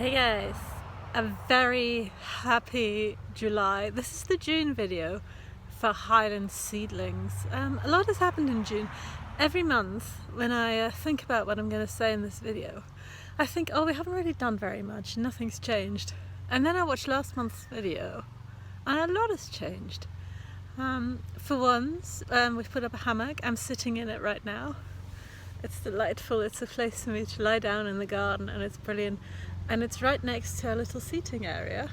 Hey guys, a very happy July. This is the June video for Highland Seedlings. A lot has happened in June. Every month when I think about what I'm going to say in this video, I think, oh, we haven't really done very much, nothing's changed. And then I watch last month's video and a lot has changed. For once, we've put up a hammock. I'm sitting in it right now. It's delightful. It's a place for me to lie down in the garden and it's brilliant. And it's right next to a little seating area.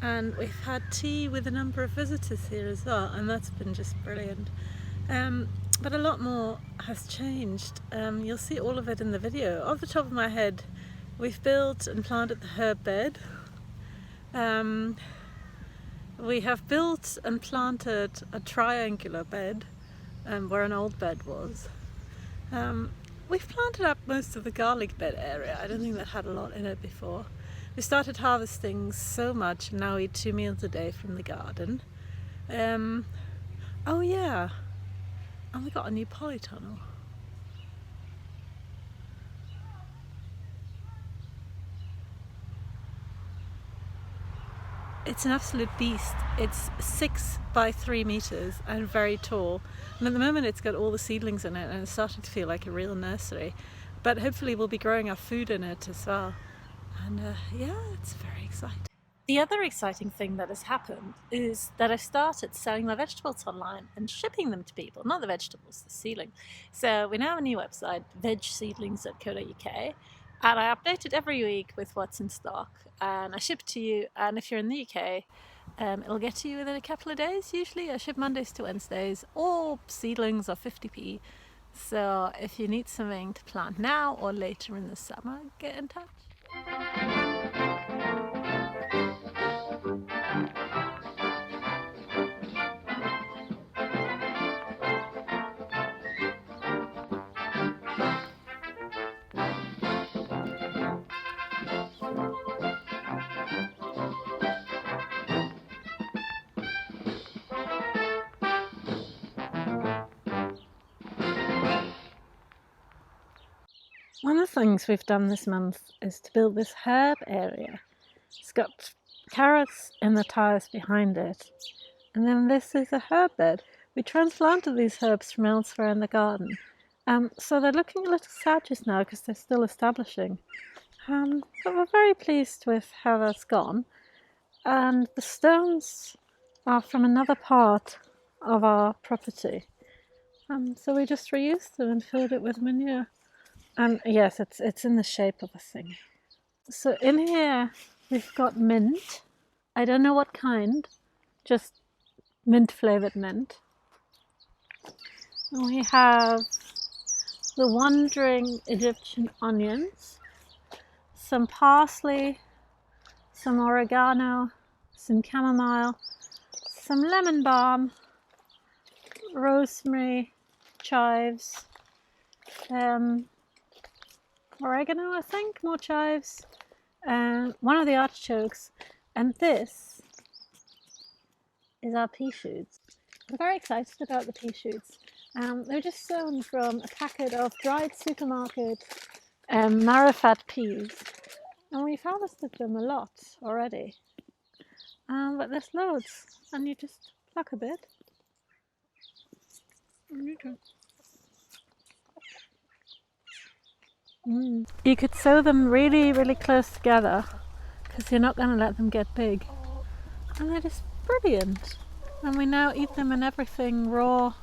And we've had tea with a number of visitors here as well, and that's been just brilliant. But a lot more has changed. You'll see all of it in the video. Off the top of my head, we've built and planted the herb bed. We have built and planted a triangular bed where an old bed was. We've planted up most of the garlic bed area. I don't think that had a lot in it before. We started harvesting so much and now eat 2 meals a day from the garden. Oh yeah, and we got a new polytunnel. It's an absolute beast. It's 6 by 3 meters and very tall. And at the moment it's got all the seedlings in it and it's starting to feel like a real nursery. But hopefully we'll be growing our food in it as well. And yeah, it's very exciting. The other exciting thing that has happened is that I've started selling my vegetables online and shipping them to people. Not the vegetables, the seedlings. So we now have a new website, vegseedlings.co.uk. And I update it every week with what's in stock and I ship to you, and if you're in the UK it'll get to you within a couple of days. Usually I ship Mondays to Wednesdays. All seedlings are 50p, so if you need something to plant now or later in the summer, get in touch. One of the things we've done this month is to build this herb area. It's got carrots in the tiles behind it, and then this is a herb bed. We transplanted these herbs from elsewhere in the garden, so they're looking a little sad just now because they're still establishing. But we're very pleased with how that's gone, and the stones are from another part of our property, so we just reused them and filled it with manure. And yes, it's in the shape of a thing. So in here we've got mint. I don't know what kind, just mint flavoured mint. And we have the wandering Egyptian onions, some parsley, some oregano, some chamomile, some lemon balm, rosemary, chives, oregano, I think, more chives, one of the artichokes, and this is our pea shoots. I'm very excited about the pea shoots. They're just sown from a packet of dried supermarket marifat peas, and we've harvested them a lot already. But there's loads, and you just pluck a bit. You could sow them really, really close together because you're not going to let them get big. And they're just brilliant. And we now eat them in everything raw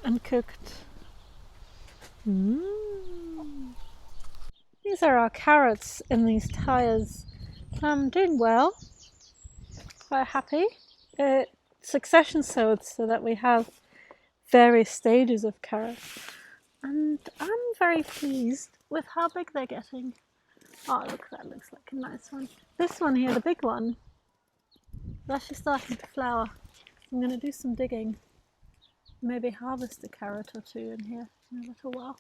and cooked. These are our carrots in these tyres. Doing well. Quite happy. Succession sowed so that we have various stages of carrots. And I'm very pleased with how big they're getting. Oh look, that looks like a nice one. This one here, the big one, is actually starting to flower. I'm going to do some digging. Maybe harvest a carrot or two in here in a little while.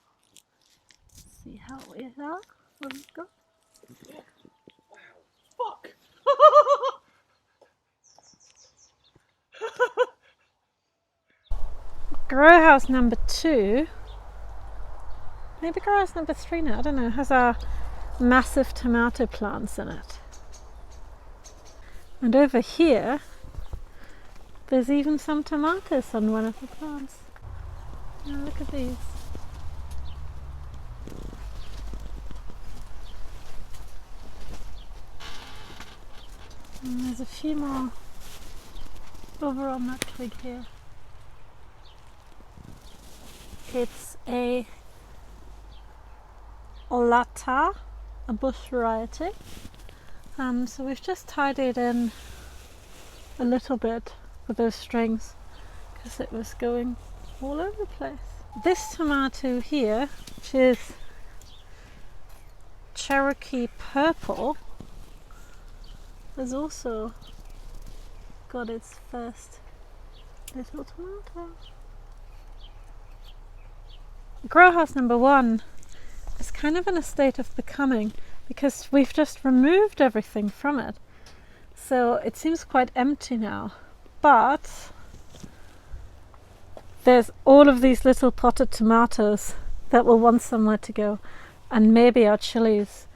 See how we are. What we've got. Fuck! Grow house number 2. maybe growhouse number 3 now, I don't know, has our massive tomato plants in it. And over here, there's even some tomatoes on one of the plants. Oh, look at these. And there's a few more over on that twig here. It's a Olata, a bush variety. So we've just tidied in a little bit with those strings because it was going all over the place. This tomato here, which is Cherokee Purple, has also got its first little tomato. Grow house number 1 is kind of in a state of becoming because we've just removed everything from it. So it seems quite empty now. But there's all of these little potted tomatoes that will want somewhere to go. And maybe our chilies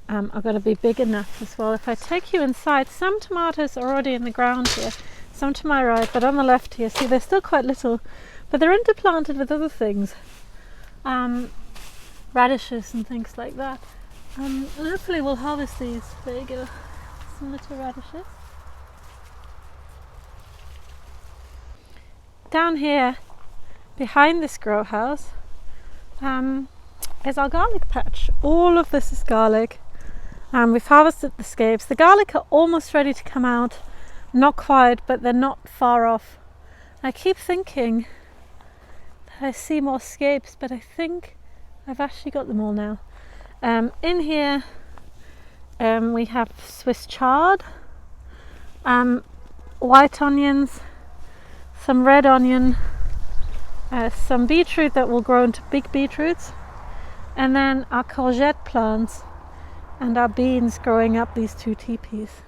are going to be big enough as well. If I take you inside, some tomatoes are already in the ground here, some to my right, but on the left here, see, they're still quite little, but they're interplanted with other things. Radishes and things like that. And hopefully we'll harvest these. There you go, some little radishes. Down here, behind this grow house, is our garlic patch. All of this is garlic. We've harvested the scapes. The garlic are almost ready to come out. Not quite, but they're not far off. I keep thinking that I see more scapes, but I think I've actually got them all now. In here we have Swiss chard, white onions, some red onion, some beetroot that will grow into big beetroots, and then our courgette plants and our beans growing up these 2 teepees.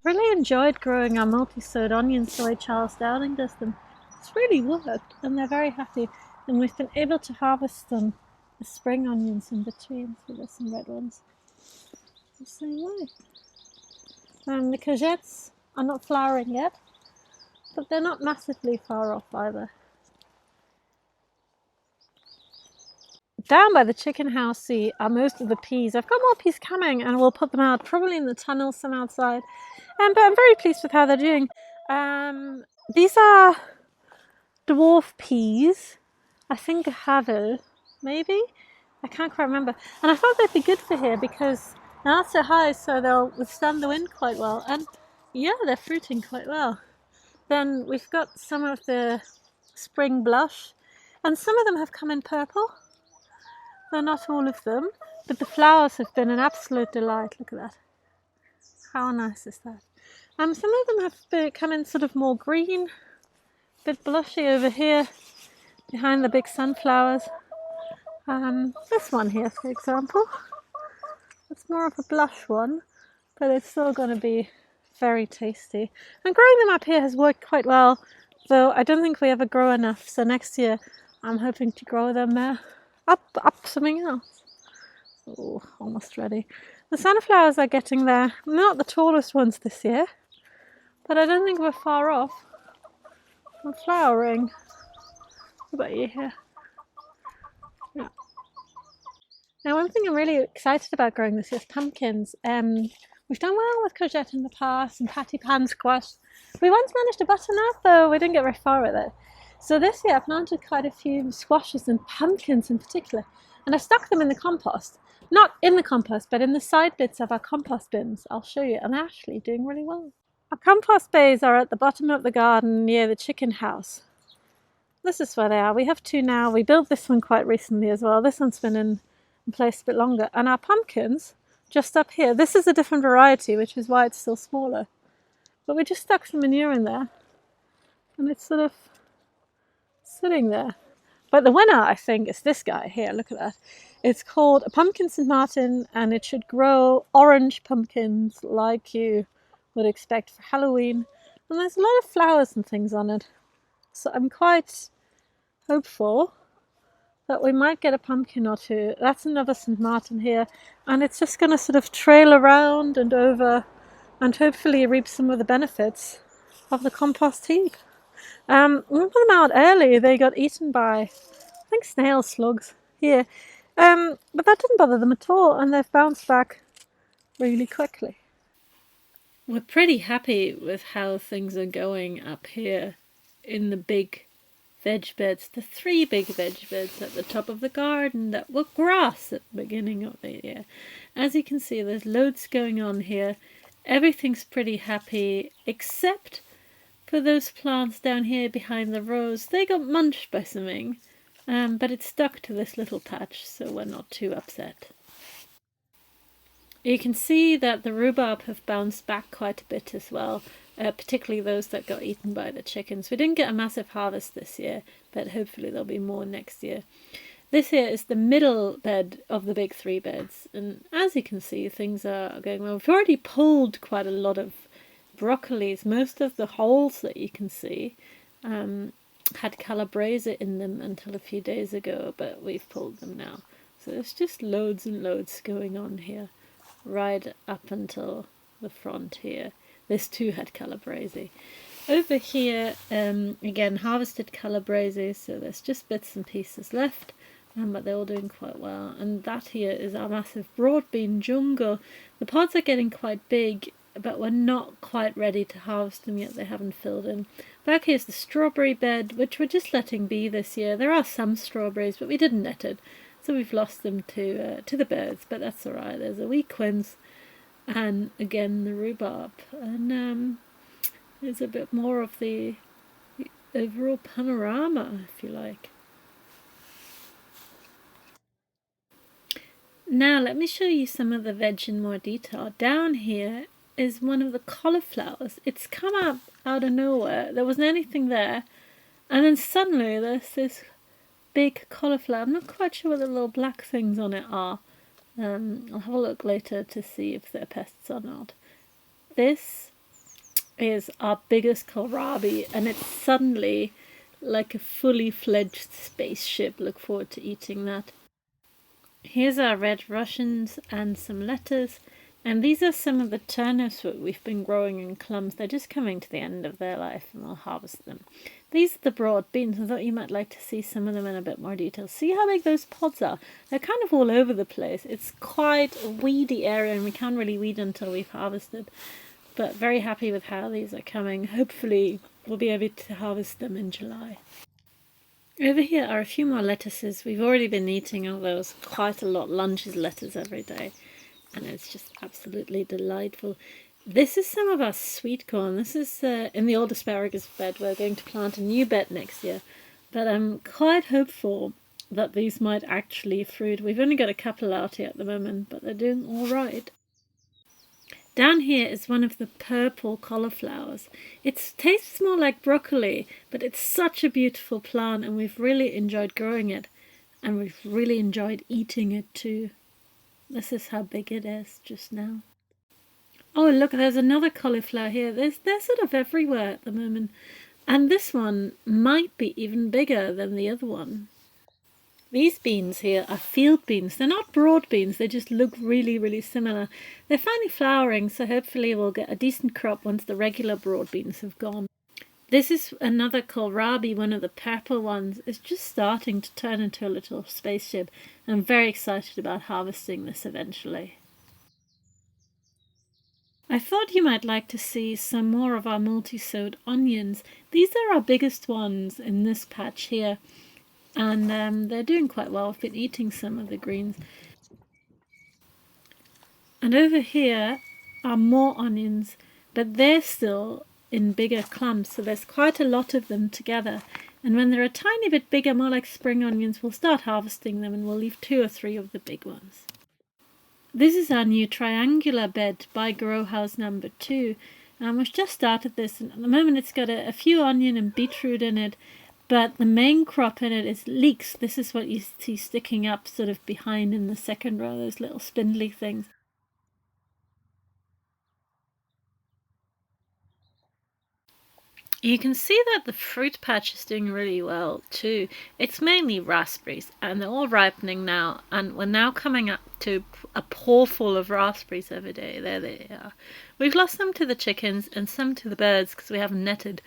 Really enjoyed growing our multi-sowed onions the way Charles Dowling does them. It's really worked and they're very happy, and we've been able to harvest them as spring onions in between. So there's some red ones the same way. The courgettes are not flowering yet, but they're not massively far off either. Down by the chicken house are most of the peas. I've got more peas coming and we'll put them out probably in the tunnel, some outside. But I'm very pleased with how they're doing. These are dwarf peas. I think Havel, maybe? I can't quite remember. And I thought they'd be good for here because they're not so high, so they'll withstand the wind quite well. And yeah, they're fruiting quite well. Then we've got some of the spring blush, and some of them have come in purple. They're not all of them, but the flowers have been an absolute delight. Look at that. How nice is that? Some of them have come in sort of more green, a bit blushy over here, behind the big sunflowers. This one here, for example, it's more of a blush one, but it's still going to be very tasty. And growing them up here has worked quite well, though I don't think we ever grow enough. So next year, I'm hoping to grow them up something else. Oh, almost ready. The sunflowers are getting there. Not the tallest ones this year, but I don't think we're far off from flowering. What about you here? Yeah. Now, one thing I'm really excited about growing this year is pumpkins. We've done well with courgette in the past and patty pan squash. We once managed a butternut, though we didn't get very far with it. So this year I planted quite a few squashes and pumpkins in particular, and I stuck them in the compost. Not in the compost, but in the side bits of our compost bins. I'll show you, and they're actually doing really well. Our compost bays are at the bottom of the garden near the chicken house. This is where they are. We have 2 now. We built this one quite recently as well. This one's been in place a bit longer. And our pumpkins, just up here, this is a different variety, which is why it's still smaller. But we just stuck some manure in there, and it's sort of sitting there. But the winner, I think, is this guy here. Look at that. It's called a pumpkin St. Martin, and it should grow orange pumpkins like you would expect for Halloween. And there's a lot of flowers and things on it. So I'm quite hopeful that we might get a pumpkin or two. That's another St. Martin here, and it's just going to sort of trail around and over and hopefully reap some of the benefits of the compost heap. We put them out early. They got eaten by, I think, snail slugs here. But that didn't bother them at all, and they've bounced back really quickly. We're pretty happy with how things are going up here in the big veg beds, the 3 big veg beds at the top of the garden that were grass at the beginning of the year. As you can see, there's loads going on here. Everything's pretty happy, except for those plants down here behind the rows. They got munched by something, but it stuck to this little patch, so we're not too upset. You can see that the rhubarb have bounced back quite a bit as well, particularly those that got eaten by the chickens. We didn't get a massive harvest this year, but hopefully there'll be more next year. This here is the middle bed of the big 3 beds, and as you can see, things are going well. We've already pulled quite a lot of broccolis. Most of the holes that you can see had calabrese in them until a few days ago, but we've pulled them now. So there's just loads and loads going on here, right up until the front here. This too had calabrese. Over here, again, harvested calabrese, so there's just bits and pieces left, but they're all doing quite well. And that here is our massive broad bean jungle. The pods are getting quite big, but we're not quite ready to harvest them yet. They haven't filled in. Back here's the strawberry bed, which we're just letting be this year. There are some strawberries, but we didn't net it, so we've lost them to the birds, but that's alright. There's a wee quince, and again the rhubarb, and there's a bit more of the overall panorama, if you like. Now let me show you some of the veg in more detail. Down here is one of the cauliflowers. It's come up out of nowhere. There wasn't anything there, and then suddenly there's this big cauliflower. I'm not quite sure what the little black things on it are. I'll have a look later to see if they're pests or not. This is our biggest kohlrabi, and it's suddenly like a fully fledged spaceship. Look forward to eating that. Here's our red Russians and some lettuce, and these are some of the turnips that we've been growing in clumps. They're just coming to the end of their life, and we'll harvest them. These are the broad beans. I thought you might like to see some of them in a bit more detail. See how big those pods are? They're kind of all over the place. It's quite a weedy area, and we can't really weed until we've harvested. But very happy with how these are coming. Hopefully we'll be able to harvest them in July. Over here are a few more lettuces. We've already been eating all those quite a lot. Lunches lettuce every day, and it's just absolutely delightful. This is some of our sweet corn. This is in the old asparagus bed. We're going to plant a new bed next year, but I'm quite hopeful that these might actually fruit. We've only got a couple out here at the moment, but they're doing all right. Down here is one of the purple cauliflowers. It tastes more like broccoli, but it's such a beautiful plant, and we've really enjoyed growing it, and we've really enjoyed eating it too. This is how big it is just now. Oh, look, there's another cauliflower here. They're sort of everywhere at the moment, and this one might be even bigger than the other one. These beans here are field beans. They're not broad beans, they just look really, really similar. They're finally flowering, so hopefully we'll get a decent crop once the regular broad beans have gone. This is another kohlrabi, one of the purple ones. It's just starting to turn into a little spaceship. I'm very excited about harvesting this eventually. I thought you might like to see some more of our multi-sowed onions. These are our biggest ones in this patch here. And they're doing quite well. I've been eating some of the greens. And over here are more onions, but they're still in bigger clumps, so there's quite a lot of them together. And when they're a tiny bit bigger, more like spring onions, we'll start harvesting them, and we'll leave 2 or 3 of the big ones. This is our new triangular bed by Grow House number 2. We've just started this, and at the moment it's got a few onion and beetroot in it. But the main crop in it is leeks. This is what you see sticking up sort of behind in the second row, those little spindly things. You can see that the fruit patch is doing really well too. It's mainly raspberries and they're all ripening now, and we're now coming up to a paw full of raspberries every day. There they are. We've lost some to the chickens and some to the birds because we haven't netted,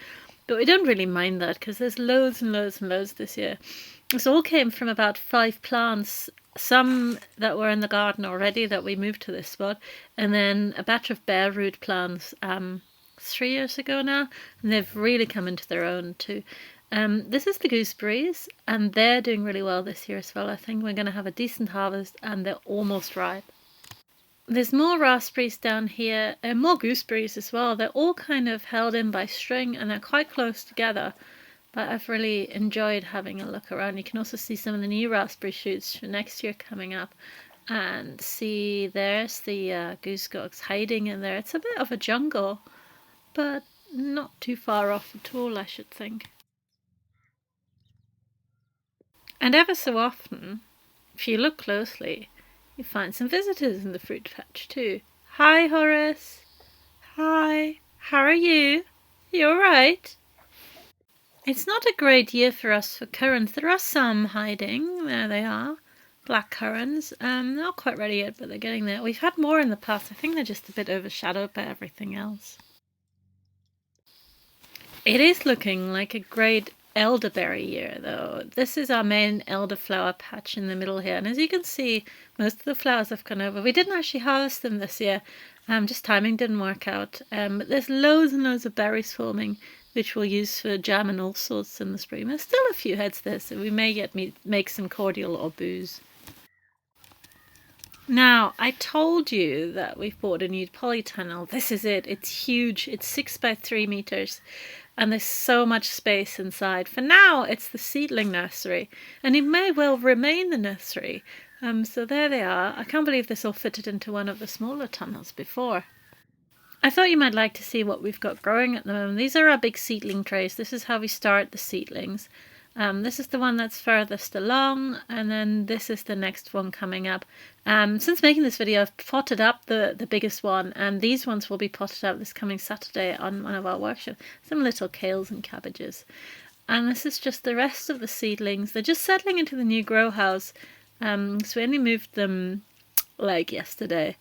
but we don't really mind that because there's loads and loads and loads this year. This all came from about 5 plants, some that were in the garden already that we moved to this spot, and then a batch of bare root plants 3 years ago now, and they've really come into their own too. This is the gooseberries, and they're doing really well this year as well. I think we're going to have a decent harvest, and they're almost ripe. There's more raspberries down here, and more gooseberries as well. They're all kind of held in by string, and they're quite close together. But I've really enjoyed having a look around. You can also see some of the new raspberry shoots for next year coming up. And see, there's the goosegogs hiding in there. It's a bit of a jungle, but not too far off at all, I should think. And ever so often, if you look closely, you find some visitors in the fruit patch too. Hi, Horace. Hi. How are you? You alright? It's not a great year for us for currants. There are some hiding. There they are. Black currants. Not quite ready yet, but they're getting there. We've had more in the past. I think they're just a bit overshadowed by everything else. It is looking like a great elderberry year, though. This is our main elderflower patch in the middle here, and as you can see, most of the flowers have gone over. We didn't actually harvest them this year, just timing didn't work out. But there's loads and loads of berries forming, which we'll use for jam and all sorts in the spring. There's still a few heads there, so we may yet make some cordial or booze. Now, I told you that we've bought a new polytunnel. This is it. It's huge. It's 6 by 3 meters. And there's so much space inside. For now, it's the seedling nursery, and it may well remain the nursery. So there they are. I can't believe this all fitted into one of the smaller tunnels before. I thought you might like to see what we've got growing at the moment. These are our big seedling trays. This is how we start the seedlings. This is the one that's furthest along, and then this is the next one coming up. Since making this video, I've potted up the biggest one, and these ones will be potted up this coming Saturday on one of our workshops. Some little kales and cabbages. And this is just the rest of the seedlings. They're just settling into the new grow house. So we only moved them like yesterday.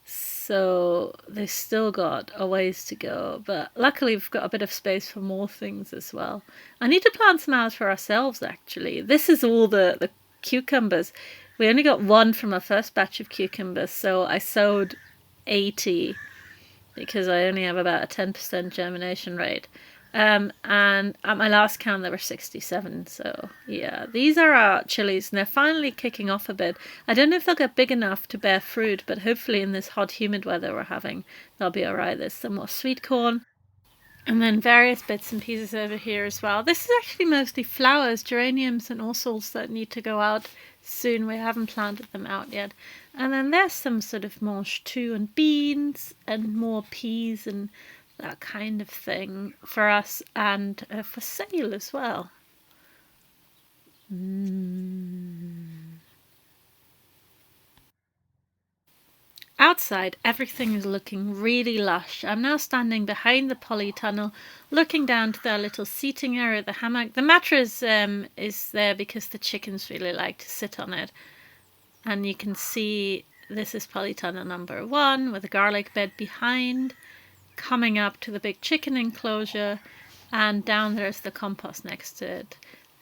So they've still got a ways to go, but luckily we've got a bit of space for more things as well. I need to plant some out for ourselves, actually. This is all the cucumbers. We only got one from our first batch of cucumbers, so I sowed 80 because I only have about a 10% germination rate. And at my last count there were 67, so yeah, these are our chilies, and they're finally kicking off a bit. I don't know if they'll get big enough to bear fruit, but hopefully in this hot humid weather we're having, they'll be alright. There's some more sweet corn, and then various bits and pieces over here as well. This is actually mostly flowers, geraniums and all sorts that need to go out soon. We haven't planted them out yet. And then there's some sort of mange too, and beans and more peas and that kind of thing for us, and for sale as well. Outside, everything is looking really lush. I'm now standing behind the polytunnel, looking down to their little seating area, the hammock. The mattress is there because the chickens really like to sit on it. And you can see this is polytunnel number 1 with a garlic bed behind, coming up to the big chicken enclosure, and down there's the compost next to it.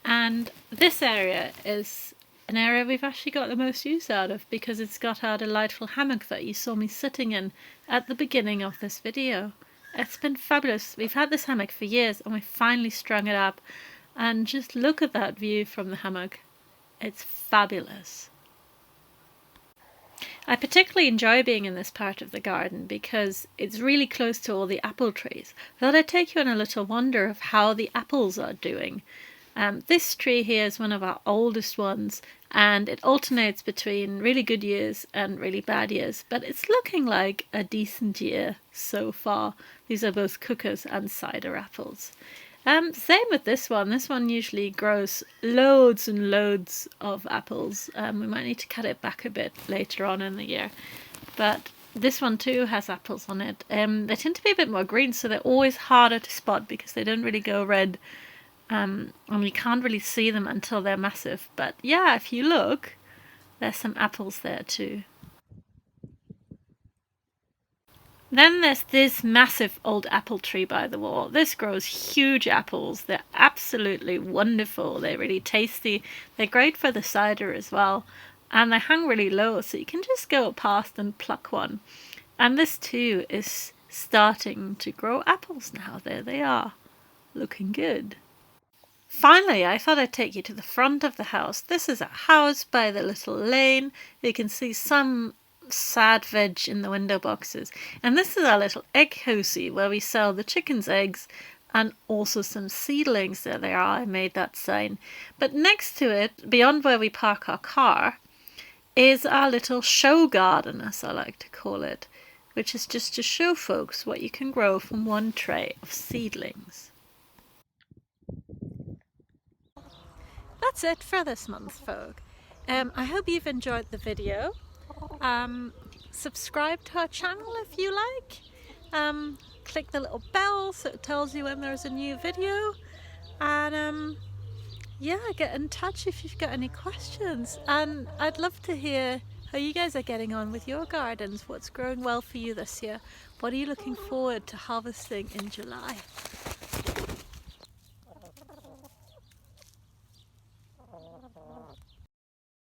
And this area is an area we've actually got the most use out of because it's got our delightful hammock that you saw me sitting in at the beginning of this video. It's been fabulous. We've had this hammock for years and we finally strung it up, and just look at that view from the hammock. It's fabulous. I particularly enjoy being in this part of the garden because it's really close to all the apple trees. I thought I'd take you on a little wander of how the apples are doing. This tree here is one of our oldest ones, and it alternates between really good years and really bad years, but it's looking like a decent year so far. These are both cookers and cider apples. Same with this one. This one usually grows loads and loads of apples. We might need to cut it back a bit later on in the year. But This one too has apples on it. They tend to be a bit more green, so they're always harder to spot because they don't really go red. And you can't really see them until they're massive. But yeah, if you look, there's some apples there too. Then there's this massive old apple tree by the wall. This grows huge apples. They're absolutely wonderful. They're really tasty. They're great for the cider as well. And they hang really low, so you can just go past and pluck one. And this too is starting to grow apples now. There they are, looking good. Finally, I thought I'd take you to the front of the house. This is a house by the little lane. You can see some sad veg in the window boxes. And this is our little egg hosey where we sell the chickens' eggs and also some seedlings. There they are, I made that sign. But next to it, beyond where we park our car, is our little show garden, as I like to call it, which is just to show folks what you can grow from one tray of seedlings. That's it for this month, folk. I hope you've enjoyed the video. Subscribe to our channel if you like. Click the little bell so it tells you when there's a new video. And yeah, get in touch if you've got any questions. And I'd love to hear how you guys are getting on with your gardens. What's growing well for you this year? What are you looking forward to harvesting in July?